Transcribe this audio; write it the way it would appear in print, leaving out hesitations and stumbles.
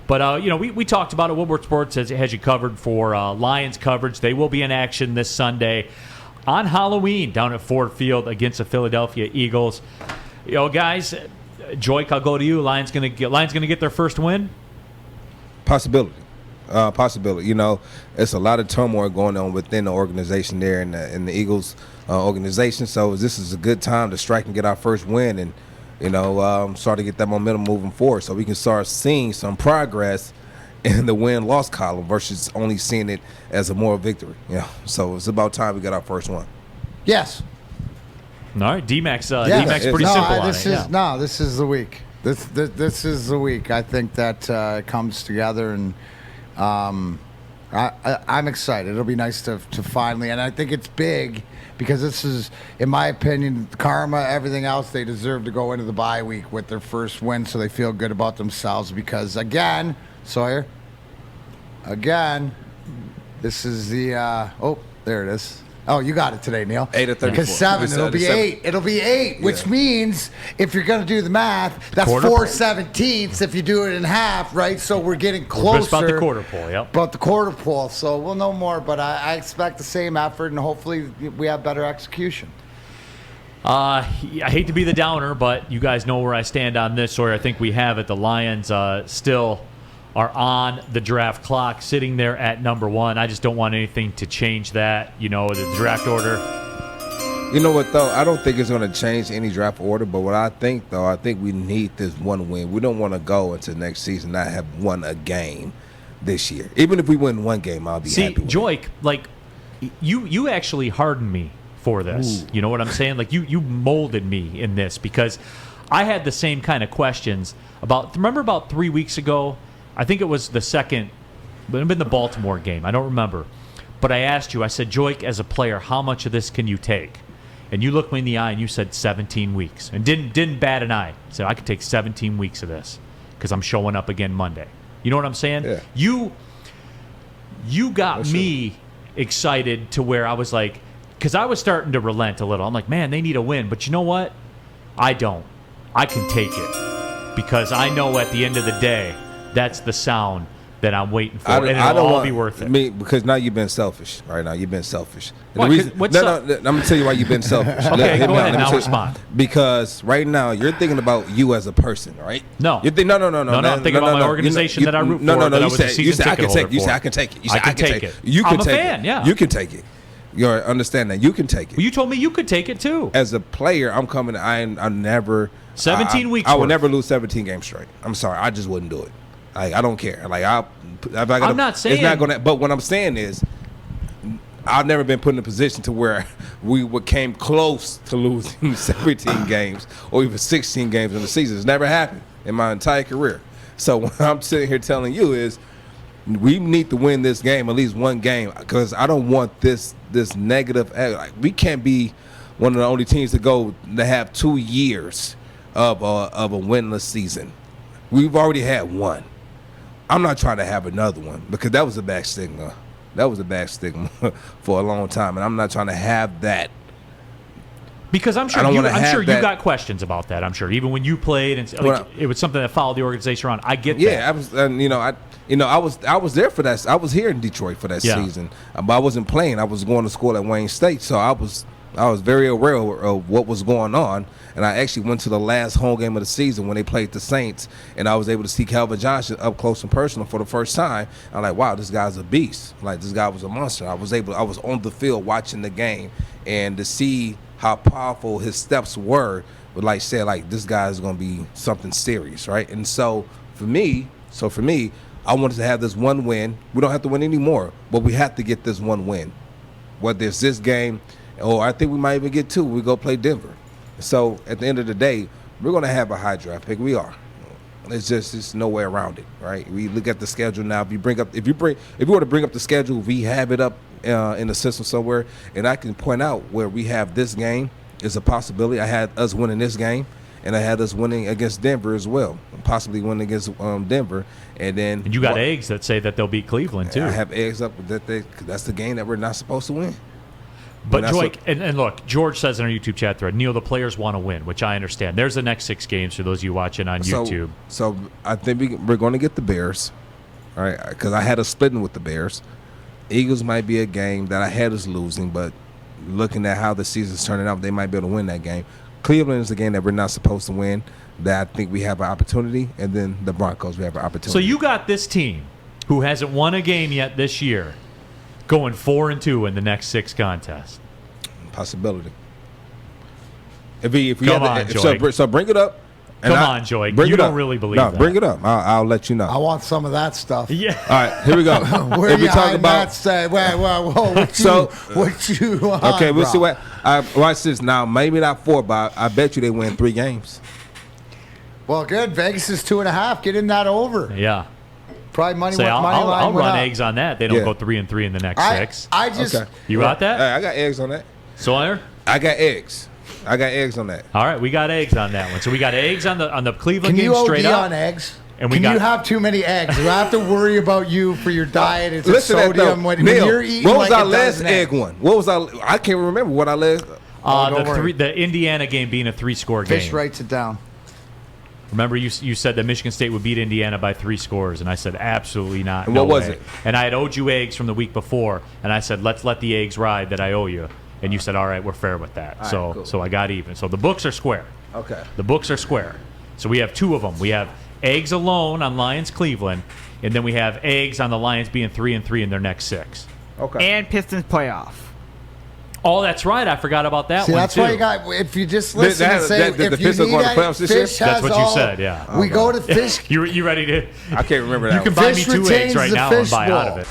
But, we talked about it. Woodward Sports has you covered for Lions coverage. They will be in action this Sunday on Halloween down at Ford Field against the Philadelphia Eagles. Guys, Joique, I'll go to you. Lions going to get their first win? Possibility. It's a lot of turmoil going on within the organization there in the Eagles organization. So this is a good time to strike and get our first win and, start to get that momentum moving forward so we can start seeing some progress in the win-loss column versus only seeing it as a moral victory. So it's about time we got our first one. Yes. All right, D-Mac's pretty simple on it. This is the week. This is the week. I think that comes together, and I'm excited. It'll be nice to finally, and I think it's big because this is, in my opinion, karma, everything else. They deserve to go into the bye week with their first win, so they feel good about themselves. Because again, Sawyer, this is the there it is. Oh, you got it today, Neal. 8 of 34. Because 7, it'll be 8. It'll be 8, which means if you're going to do the math, that's 4/17 if you do it in half, right? So we're getting closer. Just about the quarter pole, yep. About the quarter pole. So we'll know more, but I expect the same effort, and hopefully we have better execution. I hate to be the downer, but you guys know where I stand on this, Sawyer. I think we have it. The Lions still are on the draft clock, sitting there at number 1. I just don't want anything to change that, the draft order. You know what, though? I don't think it's going to change any draft order, but what I think we need this one win. We don't want to go into next season not have won a game this year. Even if we win one game, I'll be happy with Joique, you actually hardened me for this. Ooh. You know what I'm saying? You molded me in this because I had the same kind of questions remember about 3 weeks ago, I think it was the second, but it had been the Baltimore game. I don't remember. But I asked you, I said, Joique, as a player, how much of this can you take? And you looked me in the eye and you said 17 weeks. And didn't bat an eye. Said, I could take 17 weeks of this because I'm showing up again Monday. You know what I'm saying? Yeah. You got me excited to where I was like, because I was starting to relent a little. I'm like, man, they need a win. But you know what? I don't. I can take it because I know at the end of the day, that's the sound that I'm waiting for, and it'll all be worth it. Because now you've been selfish. Right now, you've been selfish. What? I'm going to tell you why you've been selfish. Okay, go ahead. Now respond. Because right now, you're thinking about you as a person, right? No. You think, no. I'm thinking about my organization that I root for. No. You said I can take it. You said I can take it. You said I can take it. You can I'm a take fan, it. yeah. You can take it. You understand that. You can take it. Well, you told me you could take it, too. As a player, I'm coming. I never. 17 weeks I would worth. never lose 17 games straight. I'm sorry. I just wouldn't do it. I don't care. I'm not saying it's not gonna. But what I'm saying is, I've never been put in a position to where we came close to losing 17 games or even 16 games in the season. It's never happened in my entire career. So what I'm sitting here telling you is, we need to win this game, at least one game, because I don't want this negative. We can't be one of the only teams to have 2 years of a winless season. We've already had one. I'm not trying to have another one because that was a bad stigma. That was a bad stigma for a long time, and I'm not trying to have that. Because I'm sure you got questions about that. I'm sure even when you played, and it was something that followed the organization around. I get that. Yeah, I was there for that. I was here in Detroit for that season, but I wasn't playing. I was going to school at Wayne State, so I was very aware of what was going on, and I actually went to the last home game of the season when they played the Saints, and I was able to see Calvin Johnson up close and personal for the first time. I'm like, wow, this guy's a beast. Like, this guy was a monster. I was on the field watching the game, and to see how powerful his steps were, would this guy is going to be something serious, right? And so for me, I wanted to have this one win. We don't have to win anymore, but we have to get this one win. Whether it's this game, or I think we might even get 2. We go play Denver. So at the end of the day, we're going to have a high draft pick. We are. It's no way around it, right? We look at the schedule now. If you want to bring up the schedule, we have it up in the system somewhere, and I can point out where we have this game is a possibility. I had us winning this game, and I had us winning against Denver as well, possibly winning against Denver, and you got eggs that say that they'll beat Cleveland too. I have eggs up that that's the game that we're not supposed to win. But Joique, and look, George says in our YouTube chat thread, Neal, the players want to win, which I understand. There's the next 6 games for those of you watching on YouTube. So I think we're going to get the Bears, all right? Because I had us splitting with the Bears. Eagles might be a game that I had us losing, but looking at how the season's turning out, they might be able to win that game. Cleveland is a game that we're not supposed to win, that I think we have an opportunity, and then the Broncos, we have an opportunity. So you got this team, who hasn't won a game yet this year, going 4-2 in the next 6 contests. Possibility. If we Come on, Joique. so bring it up. Come on, Joique. You don't really believe that. Bring it up. I'll let you know. I want some of that stuff. Yeah. All right, here we go. Where if we you talk about whoa, what you want, okay, we'll bro? see what. Watch this now. Maybe not 4, but I bet you they win 3 games. Well, good. Vegas is 2.5. Get in that over. Yeah. Probably money. Say, money line I'll went run up. eggs on that. They don't go 3-3 in the next 6. I just. Okay. You got that? I got eggs on that. Sawyer? I got eggs. On that. All right, we got eggs on that one. So we got eggs on the Cleveland Can game you straight OD up. on eggs? And we Can got, you have too many eggs? Do I have to worry about you for your diet? It's Listen to that, sodium though. when Neal, you're eating. what was like our a last dozen egg one? What was I can't remember what our last. don't worry. the Indiana game being a 3-score game. Fish writes it down. Remember, you said that Michigan State would beat Indiana by 3 scores, and I said absolutely not. And no what was way. it? And I had owed you eggs from the week before, and I said let's let the eggs ride that I owe you, and you said all right, we're fair with that. All right, cool. So I got even. So the books are square. Okay. The books are square. So we have 2 of them. We have eggs alone on Lions Cleveland, and then we have eggs on the Lions being 3-3 in their next 6. Okay. And Pistons playoff. Oh, that's right. I forgot about that See, one that's too. why you got. If you just listen and say, the if you Pistons need won the any, playoffs this year? Fish That's has what you all- said. Yeah. We go to Fish. You ready to? I can't remember that. You can one. buy me Fish 2 eggs retains right the now and fish buy out bowl. of it.